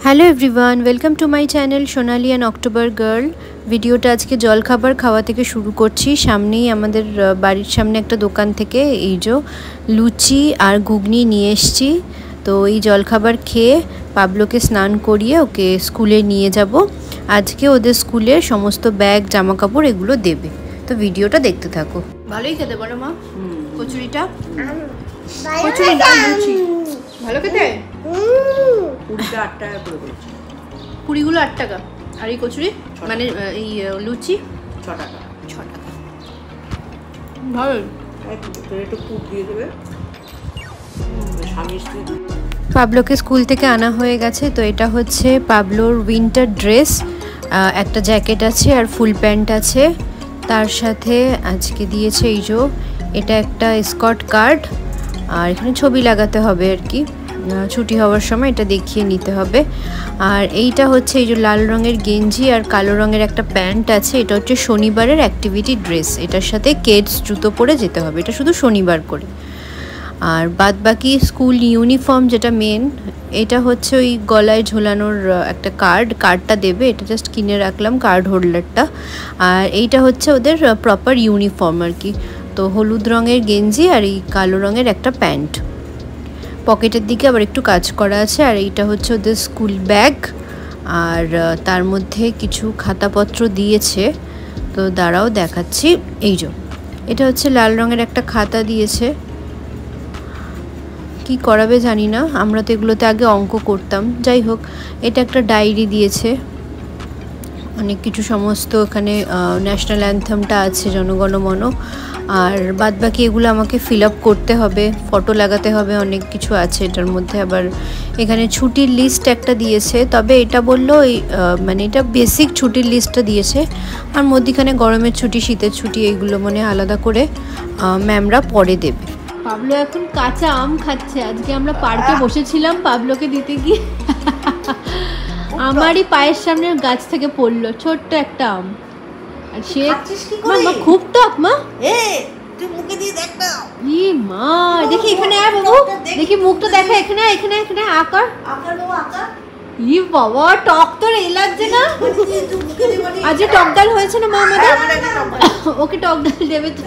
Hello everyone, welcome to my channel Sonali and October girl. ভিডিওটা আজকে জলখাবার খাওয়া থেকে শুরু করছি। সামনেই আমাদের বাড়ির সামনে একটা দোকান থেকে এই যে লুচি আর ঘুগনি নিয়ে এসছি। তো এই জলখাবার খেয়ে পাবলোকে স্নান করিয়ে ওকে স্কুলে নিয়ে যাব। আজকে ওদের স্কুলের সমস্ত ব্যাগ জামা কাপড় এগুলো দেবে। তো ভিডিওটা দেখতে থাকো। ভালোই খেতে পারো মা কচুরিটা? কচুরি না লুচি ভালো খেতে? পুরিটা 8 টাকা করে বলছি। পুরিগুলো 8 টাকা আর এই কচুরি মানে এই লুচি 6 টাকা। 6 টাকা ভালো। একটু পুর দিয়ে দেবে। স্বামী স্ত্রী পাবলোকে স্কুল থেকে আনা হয়ে গেছে। তো এটা হচ্ছে পাবলোর উইন্টার ড্রেস, একটা জ্যাকেট আছে আর ফুল প্যান্ট আছে। তার সাথে আজকে দিয়েছে এই যে এটা একটা স্কট কার্ড, আর এখানে ছবি লাগাতে হবে আর কি, ছুটি হওয়ার সময় এটা দেখিয়ে নিতে হবে। আর এইটা হচ্ছে এই যে লাল রঙের গেঞ্জি আর কালো রঙের একটা প্যান্ট আছে। এটা হচ্ছে শনিবারের অ্যাক্টিভিটি ড্রেস, এটার সাথে কেডস জুতো পরে যেতে হবে, এটা শুধু শনিবার করে। আর বাদ বাকি স্কুল ইউনিফর্ম যেটা মেন, এটা হচ্ছে ওই গলায় ঝোলানোর একটা কার্ডটা দেবে, এটা জাস্ট কিনে রাখলাম কার্ড হোল্ডারটা। আর এইটা হচ্ছে ওদের প্রপার ইউনিফর্ম আর কি। তো হলুদ রঙের গেঞ্জি আর এই কালো রঙের একটা প্যান্ট, পকেটের দিকে আবার একটু কাজ করা আছে। আর এইটা হচ্ছে ওদের স্কুল ব্যাগ, আর তার মধ্যে কিছু খাতাপত্র দিয়েছে। তো দাঁড়াও দেখাচ্ছি। এই যে এটা হচ্ছে লাল রঙের একটা খাতা দিয়েছে, কি করাবে জানি না, আমরা তো এগুলোতে আগে অঙ্ক করতাম। যাই হোক, এটা একটা ডায়েরি দিয়েছে, অনেক কিছু সমস্ত এখানে ন্যাশনাল অ্যানথেমটা আছে, জনগণমন। আর বাদ বাকি এগুলো আমাকে ফিল আপ করতে হবে, ফটো লাগাতে হবে, অনেক কিছু আছে এটার মধ্যে। আবার এখানে ছুটির লিস্ট একটা দিয়েছে, তবে এটা বললো মানে এটা বেসিক ছুটির লিস্টটা দিয়েছে। আর মধ্যিখানে গরমের ছুটি, শীতের ছুটি, এইগুলো মানে আলাদা করে ম্যামরা পরে দেবে। পাবলো এখন কাঁচা আম খাচ্ছে। আজকে আমরা পার্কে বসেছিলাম পাবলোকে দিতে গিয়ে আমারই পায়ের সামনে গাছ থেকে পড়লো ছোট্ট একটা আম। আর সে মা খুব টক মা, তুই মুখে দিয়ে দেখ না। ই মা দেখি এখানে আয় বাবু, দেখি মুখটা দেখা, এখানে এখানে এখানে আকার বাবা আকার। ই বাবা টক তো এই লাগছে না? আজ টক ডাল হয়েছে না মা আমাদের? ওকে টক ডাল দেবে তো?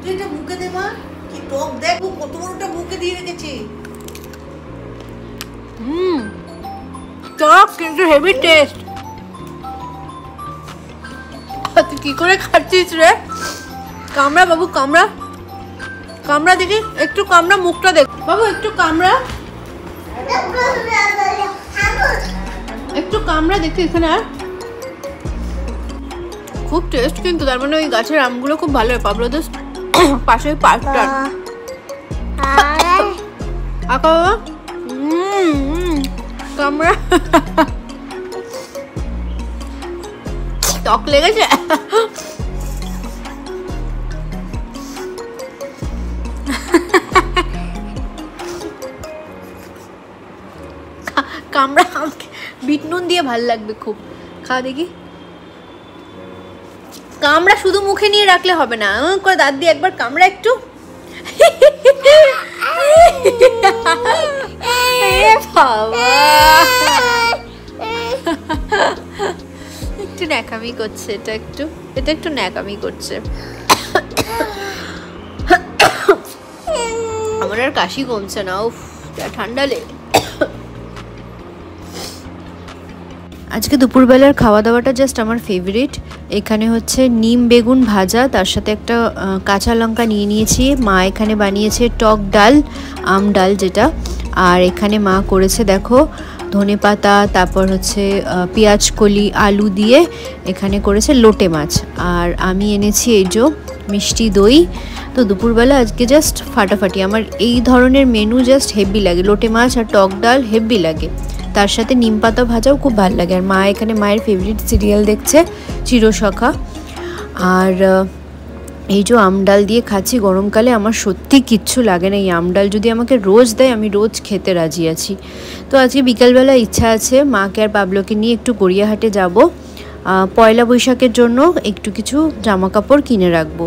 তুই এটা মুখে দে মা, কি টক দেখ কত বড়টা মুখে দিয়ে রেখেছি। টক কিন্তু হেভি টেস্ট। তুই কি করে খাচ্ছিস রে? কামড়া বাবু, কামড়া কামড়া দেখি, একটু কামড়া, মুখটা দেখ বাবু, একটু কামড়া, একটু কামড়া দেখি এখানে। আর খুব টেস্ট কিন্তু, তার মানে ওই গাছের আমগুলো খুব ভালো। পাবলোদের পাশে পার্কটা আঁকা বাবা, কামড়া, টক লেগেছে। কামড়া, বিট নুন দিয়ে ভাল লাগবে খুব, খা দেখি। কামড়া, শুধু মুখে নিয়ে রাখলে হবে না, করে দাঁত দিয়ে একবার কামড়া একটু। একটু ন্যাকামি করছে, এটা একটু ন্যাকামি করছে। আমার আর কাশি কমছে না, উফ ঠান্ডা লেগে। আজকে দুপুরবেলার খাওয়া দাওয়াটা জাস্ট আমার ফেভারিট। এখানে হচ্ছে নিম বেগুন ভাজা, তার সাথে একটা কাঁচা লঙ্কা নিয়ে নিয়েছি। মা এখানে বানিয়েছে টক ডাল, আম ডাল যেটা। আর এখানে মা করেছে দেখো ধনে পাতা, তারপর হচ্ছে পেঁয়াজ কলি, আলু দিয়ে এখানে করেছে লোটে মাছ। আর আমি এনেছি এই যে মিষ্টি দই। তো দুপুরবেলা আজকে জাস্ট ফাটাফাটি। আমার এই ধরনের মেনু জাস্ট হেভি লাগে, লোটে মাছ আর টক ডাল হেভি লাগে, তার সাথে নিম পাতা ভাজাও খুব ভালো লাগে। আর মা এখানে মায়ের ফেভারিট সিরিয়াল দেখছে, চিরসখা। আর এই যে আমডাল দিয়ে খাচ্ছি গরমকালে, আমার সত্যি কিচ্ছু লাগে না। এই আমডাল যদি আমাকে রোজ দেয় আমি রোজ খেতে রাজি আছি। তো আজকে বিকালবেলা ইচ্ছা আছে মাকে আর পাবলোকে নিয়ে একটু গড়িয়াহাটে যাব, পয়লা বৈশাখের জন্য একটু কিছু জামা কাপড় কিনে রাখবো।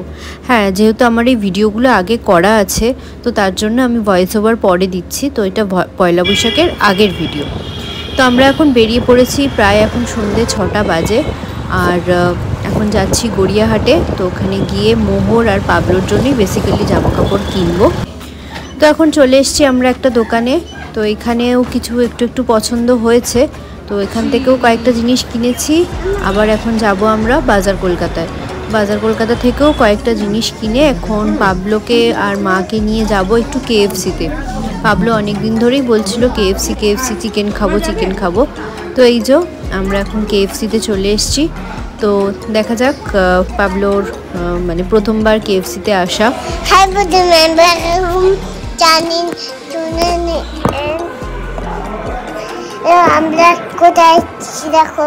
হ্যাঁ, যেহেতু আমার এই ভিডিওগুলো আগে করা আছে তো তার জন্য আমি ভয়েস ওভার পরে দিচ্ছি। তো এটা পয়লা বৈশাখের আগের ভিডিও। তো আমরা এখন বেরিয়ে পড়েছি, প্রায় এখন সন্ধ্যে 6টা বাজে। আর এখন যাচ্ছি গড়িয়াহাটে। তো ওখানে গিয়ে মোহর আর পাবলোর জন্যই বেসিক্যালি জামা কাপড় কিনবো। তো এখন চলে এসেছি আমরা একটা দোকানে। তো এখানেও কিছু একটু পছন্দ হয়েছে, তো এখান থেকেও কয়েকটা জিনিস কিনেছি। আবার এখন যাব আমরা বাজার কলকাতা থেকেও কয়েকটা জিনিস কিনে এখন পাবলোকে আর মাকে নিয়ে যাব একটু KFC-তে। পাবলো অনেক দিন ধরেই বলছিল KFC চিকেন খাবো। তো এই যে আমরা এখন KFC-তে চলে এসেছি। তো দেখা যাক পাবলোর মানে প্রথমবার KFC-তে আসা। আমরা কোথায় দেখো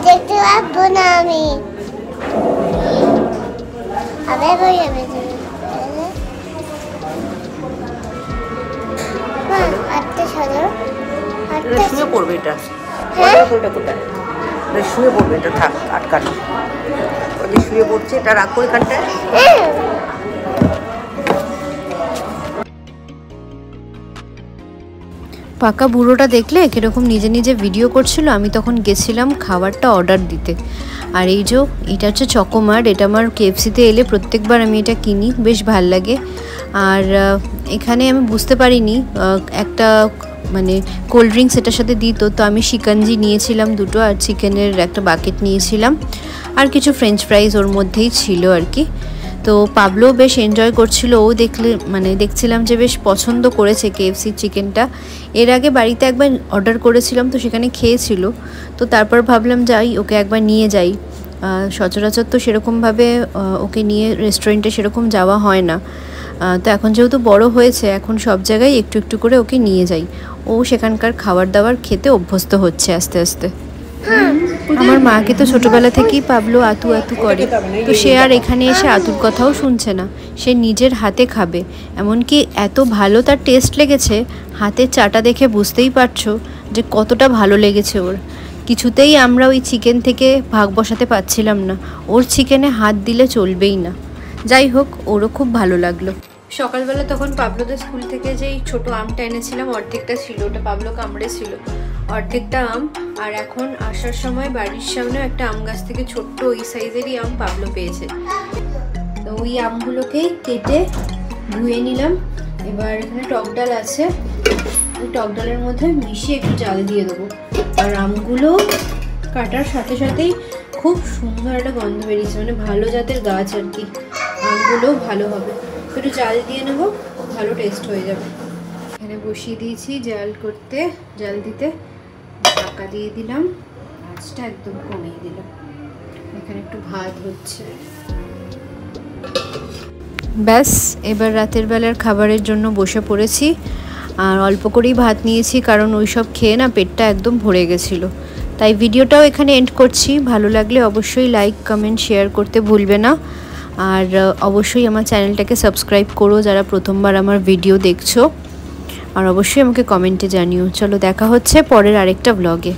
দেখতে পাবো না আমি। শুয়ে পড়বে এটা, শুয়ে পড়বে এটা, থাক আটকানো শুয়ে পড়ছে, এটা রাখো এখানটায়। পাকা বুড়োটা দেখলে কিরকম নিজে ভিডিও করছিল। আমি তখন গেছিলাম খাবারটা অর্ডার দিতে। আর এই যে এটা হচ্ছে চকোমার, এটা আমার KFC-তে এলে প্রত্যেকবার আমি এটা কিনি, বেশ ভাল লাগে। আর এখানে আমি বুঝতে পারিনি একটা মানে কোল্ড ড্রিঙ্কস এটার সাথে দিত। তো আমি শিকঞ্জি নিয়েছিলাম 2টো, আর চিকেনের একটা বাকেট নিয়েছিলাম, আর কিছু ফ্রেঞ্চ ফ্রাইজ ওর মধ্যেই ছিল আর কি। তো পাবলো বেশ এনজয় করছিল, ও দেখছিলাম যে বেশ পছন্দ করেছে KFC চিকেনটা। এর আগে বাড়িতে একবার অর্ডার করেছিলাম, তো সেখানে খেয়েছিল। তো তারপর ভাবলাম যাই ওকে একবার নিয়ে যাই। সচরাচর তো সেরকমভাবে ওকে নিয়ে রেস্টুরেন্টে সেরকম যাওয়া হয় না। তো এখন যেহেতু বড় হয়েছে, এখন সব জায়গায় একটু করে ওকে নিয়ে যাই। ও সেখানকার খাবার দাবার খেতে অভ্যস্ত হচ্ছে আস্তে আস্তে। আমার মাকে তো ছোটবেলা থেকেই পাবলো আতু করে, তো সে আর এখানে এসে আতুর কথাও শুনছে না, সে নিজের হাতে খাবে। এমনকি এত ভালো তার টেস্ট লেগেছে, হাতের চাটা দেখে বুঝতেই পারছো যে কতটা ভালো লেগেছে ওর। কিছুতেই আমরা ওই চিকেন থেকে ভাগ বসাতে পারছিলাম না, ওর চিকেনে হাত দিলে চলবেই না। যাই হোক, ওরও খুব ভালো লাগলো। সকালবেলা তখন পাবলোদের স্কুল থেকে যেই ছোট আমটা এনেছিলাম, অর্ধেকটা ছিল, ওটা পাবলো কামড়েছিল, অর্ধেকটা আম। আর এখন আসার সময় বাড়ির সামনেও একটা আম গাছ থেকে ছোট্ট ওই সাইজেরই আম পাবলো পেয়েছে। তো ওই আমগুলোকেই কেটে ধুয়ে নিলাম। এবার এখানে টক ডাল আছে, ওই টক ডালের মধ্যে মিশিয়ে একটু জাল দিয়ে দেবো। আর আমগুলো কাটার সাথে সাথেই খুব সুন্দর একটা গন্ধ বেরিয়েছে, মানে ভালো জাতের গাছ আর কি, আমগুলো ভালো হবে। একটু জাল দিয়ে নেবো, ভালো টেস্ট হয়ে যাবে। এখানে বসিয়ে দিয়েছি জাল দিতে, ঢাকা দিয়ে দিলাম, আঁচটা একদম কমিয়ে দিলাম। এখানে একটু ভাত হচ্ছে। ব্যাস, এবার রাতের বেলার খাবারের জন্য বসে পড়েছি। আর অল্প করেই ভাত নিয়েছি, কারণ ওই সব খেয়ে না পেটটা একদম ভরে গেছিলো। তাই ভিডিওটাও এখানে এন্ড করছি। ভালো লাগলে অবশ্যই লাইক, কমেন্ট, শেয়ার করতে ভুলবে না। আর অবশ্যই আমার চ্যানেলটাকে সাবস্ক্রাইব করো যারা প্রথমবার আমার ভিডিও দেখছো। আর অবশ্যই আমাকে কমেন্টে জানিও। চলো, দেখা হচ্ছে পরের আরেকটা ব্লগে।